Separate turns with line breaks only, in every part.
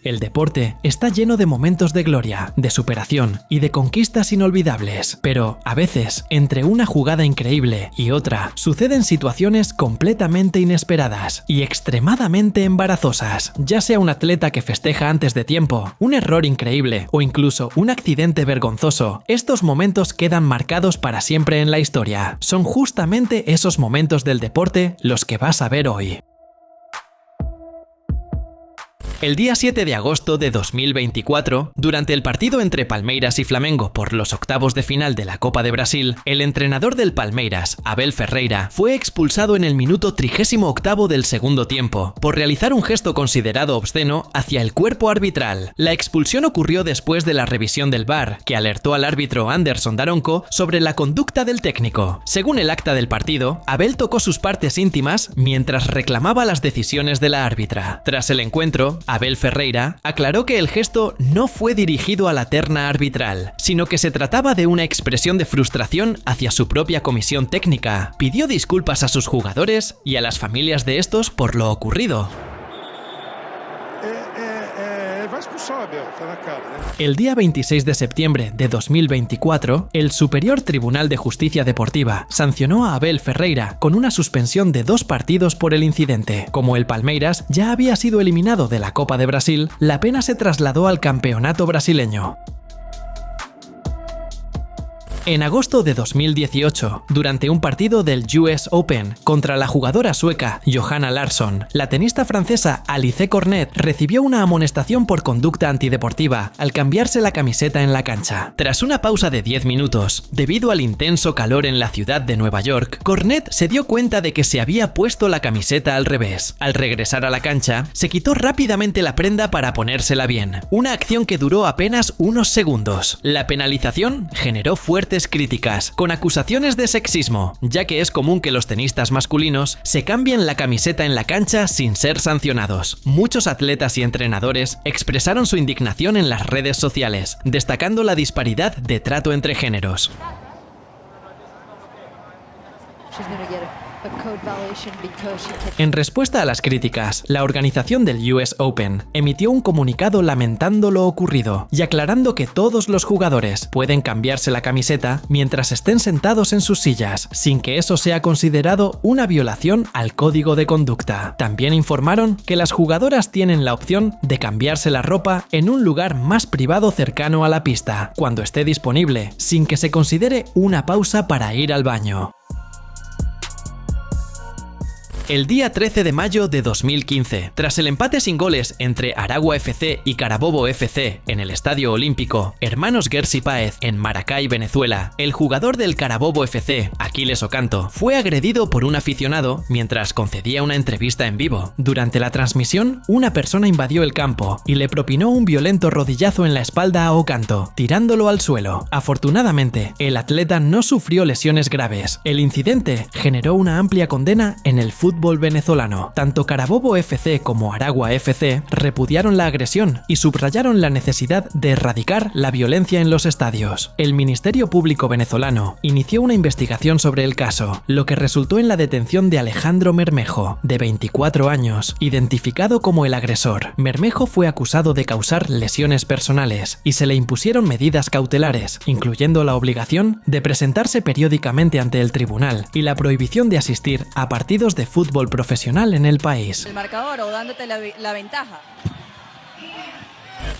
El deporte está lleno de momentos de gloria, de superación y de conquistas inolvidables, pero a veces, entre una jugada increíble y otra, suceden situaciones completamente inesperadas y extremadamente embarazosas, ya sea un atleta que festeja antes de tiempo, un error increíble o incluso un accidente vergonzoso. Estos momentos quedan marcados para siempre en la historia. Son justamente esos momentos del deporte los que vas a ver hoy. El día 7 de agosto de 2024, durante el partido entre Palmeiras y Flamengo por los octavos de final de la Copa de Brasil, el entrenador del Palmeiras, Abel Ferreira, fue expulsado en el minuto 38º del segundo tiempo por realizar un gesto considerado obsceno hacia el cuerpo arbitral. La expulsión ocurrió después de la revisión del VAR, que alertó al árbitro Anderson Daronco sobre la conducta del técnico. Según el acta del partido, Abel tocó sus partes íntimas mientras reclamaba las decisiones de la árbitra. Tras el encuentro, Abel Ferreira aclaró que el gesto no fue dirigido a la terna arbitral, sino que se trataba de una expresión de frustración hacia su propia comisión técnica. Pidió disculpas a sus jugadores y a las familias de estos por lo ocurrido. El día 26 de septiembre de 2024, el Superior Tribunal de Justicia Deportiva sancionó a Abel Ferreira con una suspensión de 2 partidos por el incidente. Como el Palmeiras ya había sido eliminado de la Copa de Brasil, la pena se trasladó al campeonato brasileño. En agosto de 2018, durante un partido del US Open contra la jugadora sueca Johanna Larsson, la tenista francesa Alice Cornet recibió una amonestación por conducta antideportiva al cambiarse la camiseta en la cancha. Tras una pausa de 10 minutos, debido al intenso calor en la ciudad de Nueva York, Cornet se dio cuenta de que se había puesto la camiseta al revés. Al regresar a la cancha, se quitó rápidamente la prenda para ponérsela bien, una acción que duró apenas unos segundos. La penalización generó fuertes críticas, con acusaciones de sexismo, ya que es común que los tenistas masculinos se cambien la camiseta en la cancha sin ser sancionados. Muchos atletas y entrenadores expresaron su indignación en las redes sociales, destacando la disparidad de trato entre géneros. En respuesta a las críticas, la organización del US Open emitió un comunicado lamentando lo ocurrido y aclarando que todos los jugadores pueden cambiarse la camiseta mientras estén sentados en sus sillas, sin que eso sea considerado una violación al código de conducta. También informaron que las jugadoras tienen la opción de cambiarse la ropa en un lugar más privado cercano a la pista, cuando esté disponible, sin que se considere una pausa para ir al baño. El día 13 de mayo de 2015, tras el empate sin goles entre Aragua FC y Carabobo FC en el Estadio Olímpico Hermanos Gersi Páez en Maracay, Venezuela, el jugador del Carabobo FC, Aquiles Ocanto, fue agredido por un aficionado mientras concedía una entrevista en vivo. Durante la transmisión, una persona invadió el campo y le propinó un violento rodillazo en la espalda a Ocanto, tirándolo al suelo. Afortunadamente, el atleta no sufrió lesiones graves. El incidente generó una amplia condena en el fútbol venezolano. Tanto Carabobo FC como Aragua FC repudiaron la agresión y subrayaron la necesidad de erradicar la violencia en los estadios. El Ministerio Público venezolano inició una investigación sobre el caso, lo que resultó en la detención de Alejandro Mermejo, de 24 años, identificado como el agresor. Mermejo fue acusado de causar lesiones personales y se le impusieron medidas cautelares, incluyendo la obligación de presentarse periódicamente ante el tribunal y la prohibición de asistir a partidos de fútbol profesional en el país.
El marcador o dándote la ventaja.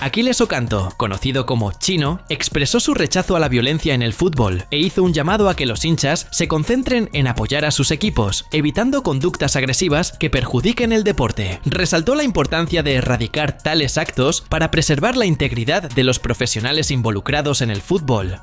Aquiles Ocanto, conocido como Chino, expresó su rechazo a la violencia en el fútbol e hizo un llamado a que los hinchas se concentren en apoyar a sus equipos, evitando conductas agresivas que perjudiquen el deporte. Resaltó la importancia de erradicar tales actos para preservar la integridad de los profesionales involucrados en el fútbol.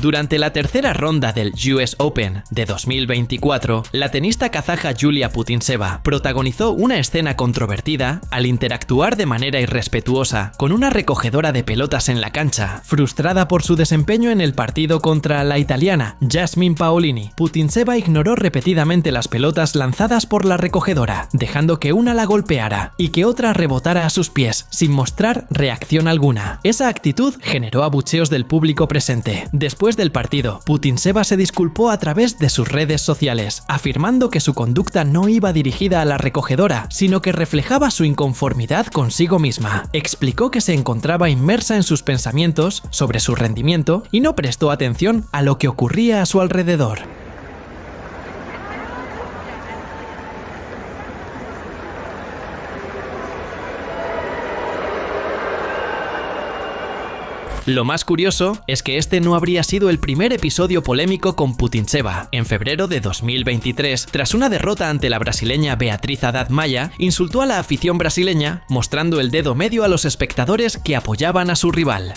Durante la tercera ronda del US Open de 2024, la tenista kazaja Yulia Putintseva protagonizó una escena controvertida al interactuar de manera irrespetuosa con una recogedora de pelotas en la cancha. Frustrada por su desempeño en el partido contra la italiana Jasmine Paolini, Putintseva ignoró repetidamente las pelotas lanzadas por la recogedora, dejando que una la golpeara y que otra rebotara a sus pies, sin mostrar reacción alguna. Esa actitud generó abucheos del público presente. Después Después del partido, Putintseva se disculpó a través de sus redes sociales, afirmando que su conducta no iba dirigida a la recogedora, sino que reflejaba su inconformidad consigo misma. Explicó que se encontraba inmersa en sus pensamientos sobre su rendimiento y no prestó atención a lo que ocurría a su alrededor. Lo más curioso es que este no habría sido el primer episodio polémico con Putintseva. En febrero de 2023, tras una derrota ante la brasileña Beatriz Haddad Maia, insultó a la afición brasileña, mostrando el dedo medio a los espectadores que apoyaban a su rival.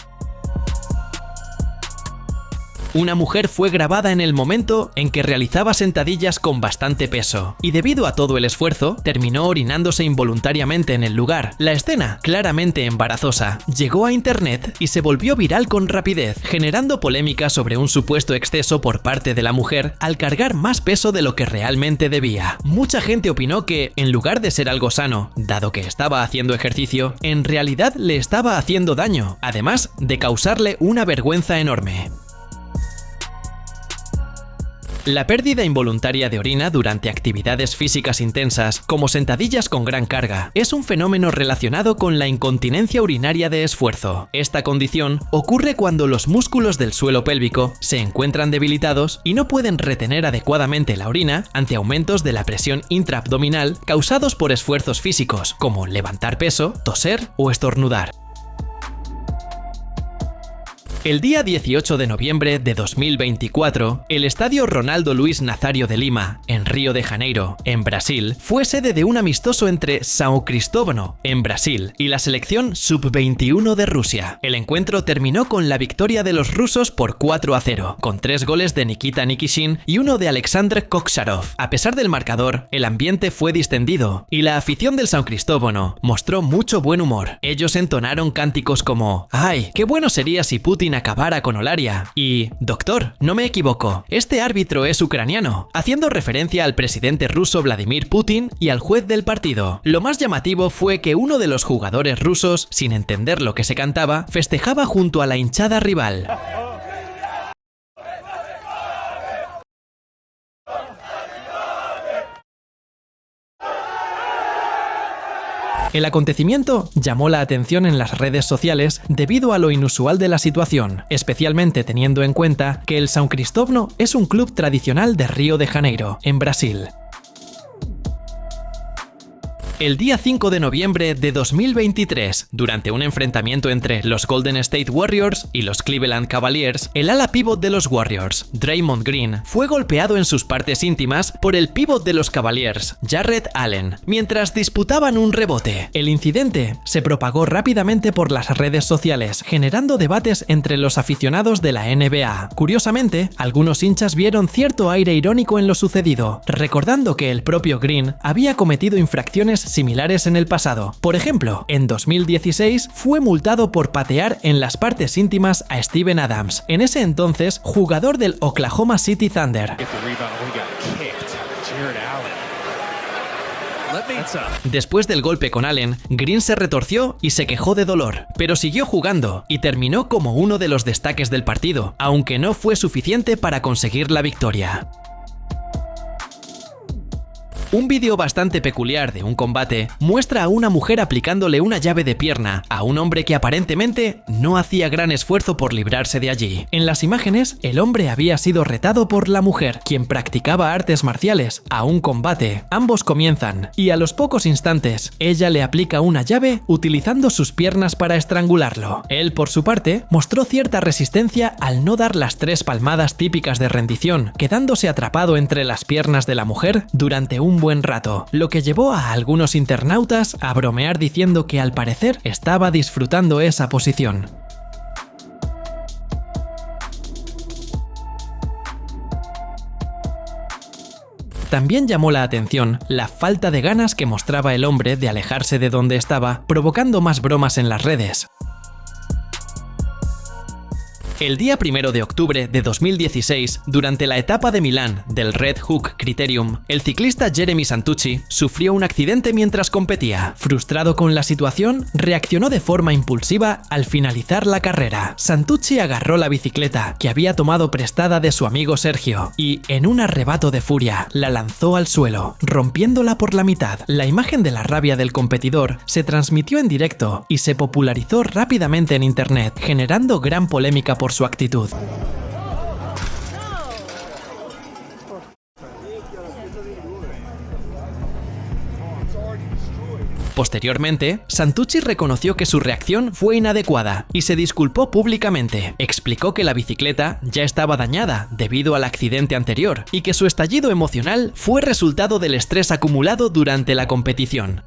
Una mujer fue grabada en el momento en que realizaba sentadillas con bastante peso, y debido a todo el esfuerzo, terminó orinándose involuntariamente en el lugar. La escena, claramente embarazosa, llegó a internet y se volvió viral con rapidez, generando polémica sobre un supuesto exceso por parte de la mujer al cargar más peso de lo que realmente debía. Mucha gente opinó que, en lugar de ser algo sano, dado que estaba haciendo ejercicio, en realidad le estaba haciendo daño, además de causarle una vergüenza enorme. La pérdida involuntaria de orina durante actividades físicas intensas, como sentadillas con gran carga, es un fenómeno relacionado con la incontinencia urinaria de esfuerzo. Esta condición ocurre cuando los músculos del suelo pélvico se encuentran debilitados y no pueden retener adecuadamente la orina ante aumentos de la presión intraabdominal causados por esfuerzos físicos, como levantar peso, toser o estornudar. El día 18 de noviembre de 2024, el estadio Ronaldo Luis Nazario de Lima, en Río de Janeiro, en Brasil, fue sede de un amistoso entre São Cristóvão, en Brasil, y la selección sub-21 de Rusia. El encuentro terminó con la victoria de los rusos por 4-0, con 3 goles de Nikita Nikishin y uno de Alexander Koksarov. A pesar del marcador, el ambiente fue distendido, y la afición del São Cristóvão mostró mucho buen humor. Ellos entonaron cánticos como «¡Ay, qué bueno sería si Putin acabara con Olaria!» y «Doctor, no me equivoco, este árbitro es ucraniano», haciendo referencia al presidente ruso Vladimir Putin y al juez del partido. Lo más llamativo fue que uno de los jugadores rusos, sin entender lo que se cantaba, festejaba junto a la hinchada rival. El acontecimiento llamó la atención en las redes sociales debido a lo inusual de la situación, especialmente teniendo en cuenta que el São Cristóvão es un club tradicional de Río de Janeiro, en Brasil. El día 5 de noviembre de 2023, durante un enfrentamiento entre los Golden State Warriors y los Cleveland Cavaliers, el ala pívot de los Warriors, Draymond Green, fue golpeado en sus partes íntimas por el pívot de los Cavaliers, Jarrett Allen, mientras disputaban un rebote. El incidente se propagó rápidamente por las redes sociales, generando debates entre los aficionados de la NBA. Curiosamente, algunos hinchas vieron cierto aire irónico en lo sucedido, recordando que el propio Green había cometido infracciones similares en el pasado. Por ejemplo, en 2016 fue multado por patear en las partes íntimas a Steven Adams, en ese entonces jugador del Oklahoma City Thunder. Después del golpe con Allen, Green se retorció y se quejó de dolor, pero siguió jugando y terminó como uno de los destaques del partido, aunque no fue suficiente para conseguir la victoria. Un vídeo bastante peculiar de un combate muestra a una mujer aplicándole una llave de pierna a un hombre que aparentemente no hacía gran esfuerzo por librarse de allí. En las imágenes, el hombre había sido retado por la mujer, quien practicaba artes marciales, a un combate. Ambos comienzan, y a los pocos instantes, ella le aplica una llave utilizando sus piernas para estrangularlo. Él, por su parte, mostró cierta resistencia al no dar las 3 palmadas típicas de rendición, quedándose atrapado entre las piernas de la mujer durante un buen rato, lo que llevó a algunos internautas a bromear diciendo que al parecer estaba disfrutando esa posición. También llamó la atención la falta de ganas que mostraba el hombre de alejarse de donde estaba, provocando más bromas en las redes. El día 1 de octubre de 2016, durante la etapa de Milán del Red Hook Criterium, el ciclista Jeremy Santucci sufrió un accidente mientras competía. Frustrado con la situación, reaccionó de forma impulsiva al finalizar la carrera. Santucci agarró la bicicleta que había tomado prestada de su amigo Sergio y, en un arrebato de furia, la lanzó al suelo, rompiéndola por la mitad. La imagen de la rabia del competidor se transmitió en directo y se popularizó rápidamente en internet, generando gran polémica por su actitud. Posteriormente, Santucci reconoció que su reacción fue inadecuada y se disculpó públicamente. Explicó que la bicicleta ya estaba dañada debido al accidente anterior y que su estallido emocional fue resultado del estrés acumulado durante la competición.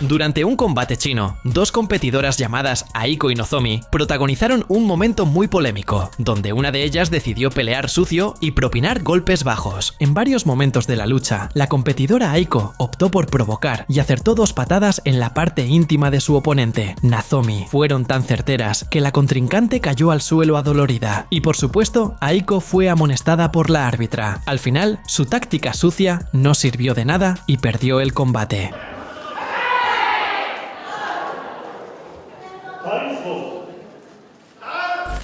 Durante un combate chino, dos competidoras llamadas Aiko y Nozomi protagonizaron un momento muy polémico, donde una de ellas decidió pelear sucio y propinar golpes bajos. En varios momentos de la lucha, la competidora Aiko optó por provocar y acertó 2 patadas en la parte íntima de su oponente, Nozomi. Fueron tan certeras que la contrincante cayó al suelo adolorida, y por supuesto, Aiko fue amonestada por la árbitra. Al final, su táctica sucia no sirvió de nada y perdió el combate.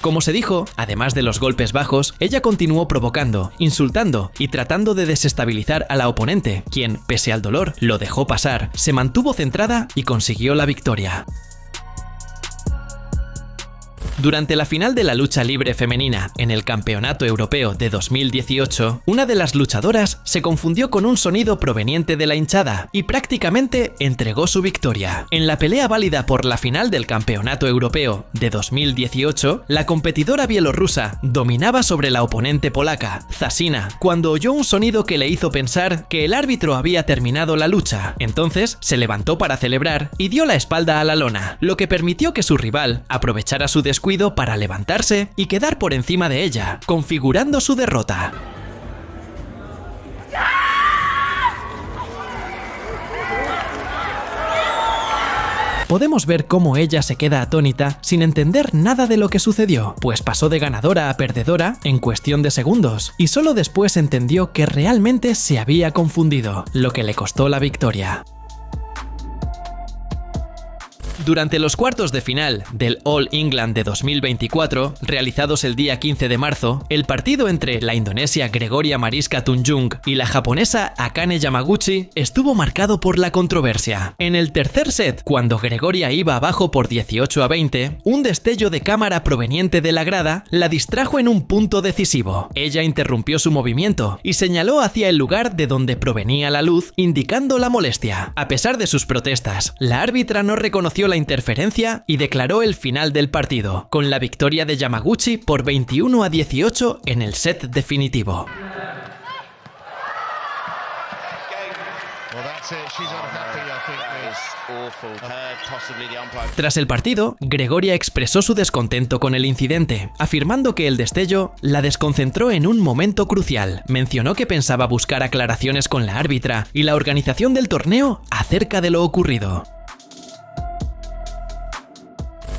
Como se dijo, además de los golpes bajos, ella continuó provocando, insultando y tratando de desestabilizar a la oponente, quien, pese al dolor, lo dejó pasar, se mantuvo centrada y consiguió la victoria. Durante la final de la lucha libre femenina en el Campeonato Europeo de 2018, una de las luchadoras se confundió con un sonido proveniente de la hinchada y prácticamente entregó su victoria. En la pelea válida por la final del Campeonato Europeo de 2018, la competidora bielorrusa dominaba sobre la oponente polaca, Zasina, cuando oyó un sonido que le hizo pensar que el árbitro había terminado la lucha. Entonces se levantó para celebrar y dio la espalda a la lona, lo que permitió que su rival aprovechara su descuido para levantarse y quedar por encima de ella, configurando su derrota. Podemos ver cómo ella se queda atónita sin entender nada de lo que sucedió, pues pasó de ganadora a perdedora en cuestión de segundos, y solo después entendió que realmente se había confundido, lo que le costó la victoria. Durante los cuartos de final del All England de 2024, realizados el día 15 de marzo, el partido entre la indonesia Gregoria Mariska Tunjung y la japonesa Akane Yamaguchi estuvo marcado por la controversia. En el tercer set, cuando Gregoria iba abajo por 18-20, un destello de cámara proveniente de la grada la distrajo en un punto decisivo. Ella interrumpió su movimiento y señaló hacia el lugar de donde provenía la luz, indicando la molestia. A pesar de sus protestas, la árbitra no reconoció la interferencia y declaró el final del partido, con la victoria de Yamaguchi por 21-18 en el set definitivo. Tras el partido, Gregoria expresó su descontento con el incidente, afirmando que el destello la desconcentró en un momento crucial. Mencionó que pensaba buscar aclaraciones con la árbitra y la organización del torneo acerca de lo ocurrido.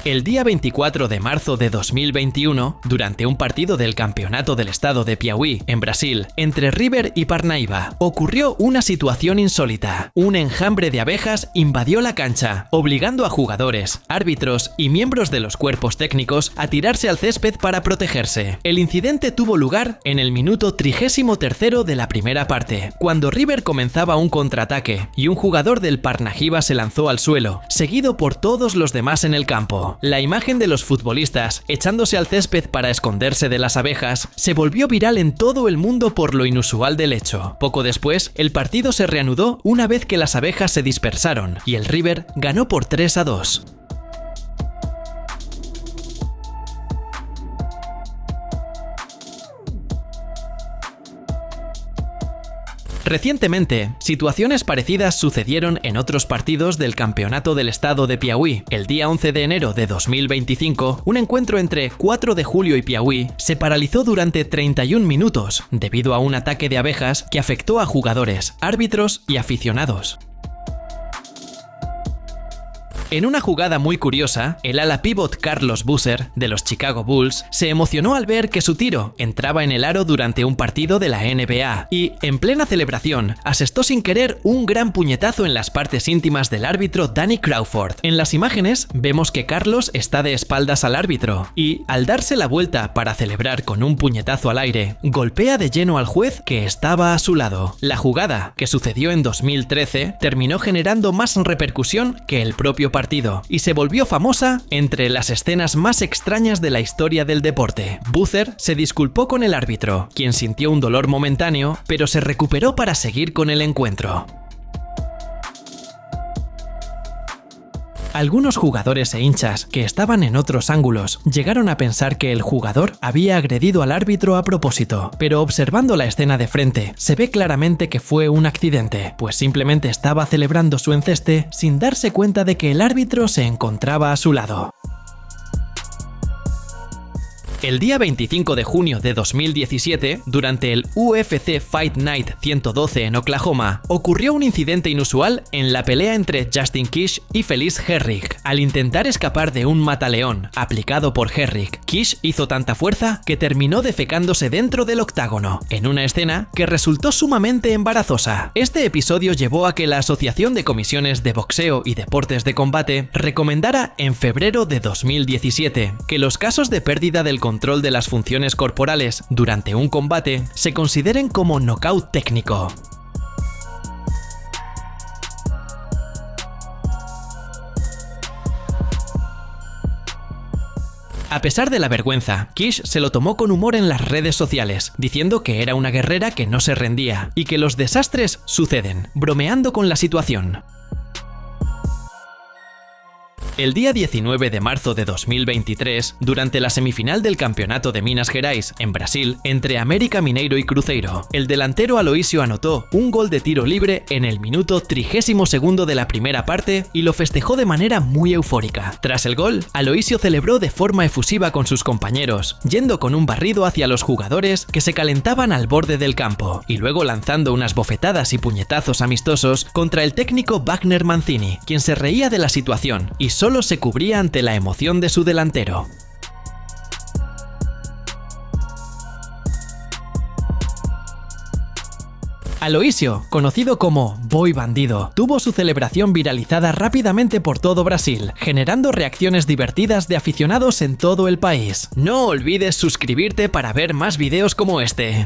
El día 24 de marzo de 2021, durante un partido del Campeonato del Estado de Piauí, en Brasil, entre River y Parnaíba, ocurrió una situación insólita. Un enjambre de abejas invadió la cancha, obligando a jugadores, árbitros y miembros de los cuerpos técnicos a tirarse al césped para protegerse. El incidente tuvo lugar en el minuto 33 de la primera parte, cuando River comenzaba un contraataque y un jugador del Parnaíba se lanzó al suelo, seguido por todos los demás en el campo. La imagen de los futbolistas echándose al césped para esconderse de las abejas se volvió viral en todo el mundo por lo inusual del hecho. Poco después, el partido se reanudó una vez que las abejas se dispersaron y el River ganó por 3-2. Recientemente, situaciones parecidas sucedieron en otros partidos del Campeonato del Estado de Piauí. El día 11 de enero de 2025, un encuentro entre 4 de julio y Piauí se paralizó durante 31 minutos debido a un ataque de abejas que afectó a jugadores, árbitros y aficionados. En una jugada muy curiosa, el ala pívot Carlos Boozer, de los Chicago Bulls, se emocionó al ver que su tiro entraba en el aro durante un partido de la NBA y, en plena celebración, asestó sin querer un gran puñetazo en las partes íntimas del árbitro Danny Crawford. En las imágenes vemos que Carlos está de espaldas al árbitro y, al darse la vuelta para celebrar con un puñetazo al aire, golpea de lleno al juez que estaba a su lado. La jugada, que sucedió en 2013, terminó generando más repercusión que el propio partido y se volvió famosa entre las escenas más extrañas de la historia del deporte. Boozer se disculpó con el árbitro, quien sintió un dolor momentáneo, pero se recuperó para seguir con el encuentro. Algunos jugadores e hinchas que estaban en otros ángulos llegaron a pensar que el jugador había agredido al árbitro a propósito, pero observando la escena de frente, se ve claramente que fue un accidente, pues simplemente estaba celebrando su enceste sin darse cuenta de que el árbitro se encontraba a su lado. El día 25 de junio de 2017, durante el UFC Fight Night 112 en Oklahoma, ocurrió un incidente inusual en la pelea entre Justin Kish y Felice Herrig. Al intentar escapar de un mataleón aplicado por Herrig, Kish hizo tanta fuerza que terminó defecándose dentro del octágono, en una escena que resultó sumamente embarazosa. Este episodio llevó a que la Asociación de Comisiones de Boxeo y Deportes de Combate recomendara en febrero de 2017 que los casos de pérdida del control de las funciones corporales durante un combate se consideren como nocaut técnico. A pesar de la vergüenza, Kish se lo tomó con humor en las redes sociales, diciendo que era una guerrera que no se rendía y que los desastres suceden, bromeando con la situación. El día 19 de marzo de 2023, durante la semifinal del Campeonato de Minas Gerais, en Brasil, entre América Mineiro y Cruzeiro, el delantero Aloísio anotó un gol de tiro libre en el minuto 32º de la primera parte y lo festejó de manera muy eufórica. Tras el gol, Aloísio celebró de forma efusiva con sus compañeros, yendo con un barrido hacia los jugadores que se calentaban al borde del campo, y luego lanzando unas bofetadas y puñetazos amistosos contra el técnico Wagner Mancini, quien se reía de la situación y solo se cubría ante la emoción de su delantero. Aloísio, conocido como Boy Bandido, tuvo su celebración viralizada rápidamente por todo Brasil, generando reacciones divertidas de aficionados en todo el país. No olvides suscribirte para ver más videos como este.